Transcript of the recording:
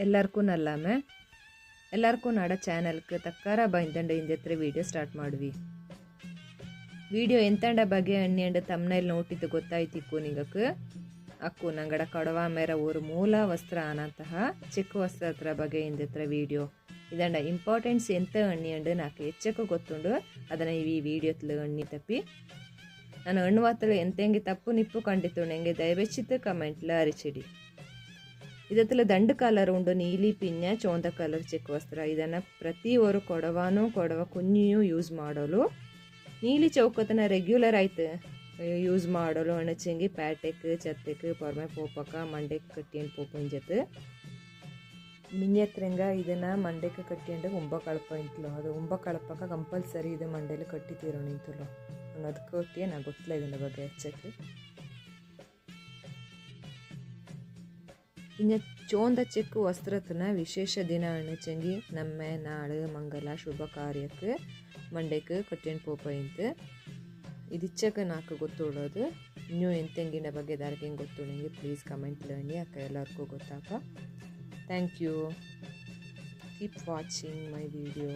ಎಲ್ಲರಿಗೂ ನಲ್ಲಾಮೆ ಎಲ್ಲರಿಗೂ ನಾಡ ಚಾನಲ್ಗೆ ತಕ್ಕಾರ ಬೈಂದಂಡ ಇಂದೆತ್ರ ವೀಡಿಯೋ ಸ್ಟಾರ್ಟ್ ಮಾಡುವಿ. ವೀಡಿಯೋ ಎಂತಂಡ ಬಗೆ ಅಣ್ಣಿಯಂಡ ತಮ್ಮನೇಲಿ ನೋಟಿದ್ದು ಗೊತ್ತಾಯ್ತಿಕ್ಕು ನಿಂಗಕ್ಕೆ ಅಕ್ಕು ನಂಗಡ ಕಡವ ಮೇರ ಒಂದು ಮೂಲ ವಸ್ತ್ರ ಅನ್ನಂತಹ ಚಿಕ್ಕ ವಸ್ತ್ರ ಬಗ್ಗೆ ಇಂದೆತ್ರ ವೀಡಿಯೋ ಇದಂಡ ಇಂಪಾರ್ಟೆನ್ಸ್ ಎಂತ ಅಣ್ಣಿಯಂಡು ನಾಲ್ಕು ಹೆಚ್ಚಕ್ಕೂ ಗೊತ್ತುಂಡು ಅದನ್ನು ಈ ವಿಡಿಯೋತ್ಲು ಅಣ್ಣಿ ತಪ್ಪಿ ನಾನು ಹಣ್ಣುವಾತಲು ಎಂತೆಂಗೆ ತಪ್ಪು ನಿಪ್ಪು ಕಂಡಿತ್ತು ನನಗೆ ದಯವೆಚ್ಚಿತ್ತು ಕಮೆಂಟ್ಲ ಅರಿಚಿಡಿ. ಇದತ್ತಲು ದಂಡು ಕಲರ್ ಉಂಡು ನೀಲಿ ಪಿನ್ಯ ಚೋಂದ ಕಲರ್ ಚಿಕ್ಕ ವಸ್ತ್ರ. ಇದನ್ನು ಪ್ರತಿ ಒಂದು ಕೊಡವ ಕುഞ്ഞിಯೂ ಯೂಸ್ ಮಾಡಲು ನೀಲಿ ಚೌಕತನ ರೆಗ್ಯುಲರ್ ಆಯ್ತು ಯೂಸ್ ಮಾಡಲು ಅಣಚಂಗಿ ಪ್ಯಾಟೆಕ್ ಚತ್ತೆಕ್ ಪೊರ್ಮೆ ಪೋಪಕ ಮಂಡೆಕ್ ಕಟ್ಟಿಯನ್ ಪೋಪು ಇಂಜತ್ತು ಮಿನ್ಯತ್ರಂಗ ಇದನ್ನು ಮಂಡೆಕ್ ಕಟ್ಟಿಯಂಡು ಉಂಬ ಕಳಪ ಇಂತಲು ಅದು ಉಂಬ ಕಳಪಕ ಕಂಪಲ್ಸರಿ ಇದು ಮಂಡೇಲಿ ಕಟ್ಟಿ ತೀರೋಣ ಇಂತಲು ಅನ್ನೋದು ಕೊಟ್ಟಿಯ ನಾ ಗೊತ್ತಿಲ್ಲ ಇದನ್ನ ಬಗ್ಗೆ ಹೆಚ್ಚಕ್ಕೆ. ಇನ್ನು ಚೋಂದ ಚಿಕ್ಕ ವಸ್ತ್ರತನ ವಿಶೇಷ ದಿನ ಅಣಚಂಗಿ ನಮ್ಮೆ ನಾಳು ಮಂಗಲ ಶುಭ ಕಾರ್ಯಕ್ಕೆ ಮಂಡೆക്ക് ಕಟ್ಟಿಯನ್ ಪೋಪ ಇಂತ ಇದಿಚ್ಚಕ್ಕೆ ನಾಲ್ಕು ಗೊತ್ತುಳ್ಳೋದು. ಇನ್ನೂ ಎಂತೆಂಗಿನ ಬಗ್ಗೆ ದಾರಿಗೆ ಗೊತ್ತು ನನಗೆ ಪ್ಲೀಸ್ ಕಮೆಂಟ್ ಲರ್ನಿ ಅಕ್ಕ ಎಲ್ಲರಿಗೂ ಗೊತ್ತಾಕ. Thank you. Keep watching my video.